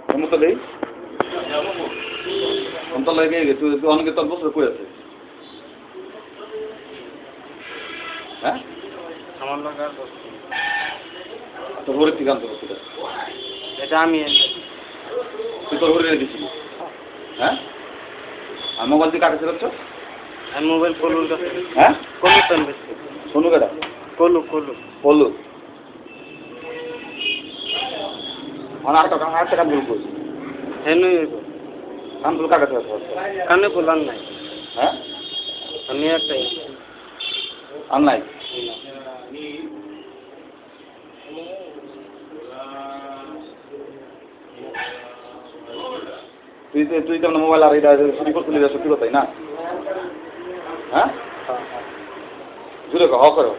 সমস্যা নেই অন্তর লেগে গেছে তুই অনেকে তোর বছর কই আছে হ্যাঁ আমার লাগা তোর হরির থেকে আনতে পারছি এটা আমি তুই তোর হরির গেছিলি হ্যাঁ আর মোবাইল দিয়ে কাকে ফেরত আমি মোবাইল কলুর কাছে হ্যাঁ কলু পেন বেশি সোনু কেটা কলু কলু বললো আর আরেকটা কাম করবো হেনুই কাম তুল কাকে ফেরত কানে বলার নাই হ্যাঁ আমি একটাই অনলাইন তুই কেমন মোবাইল আর এটা চুরি করতে সত্যি কথাই না হ্যাঁ জুড়ে হ করো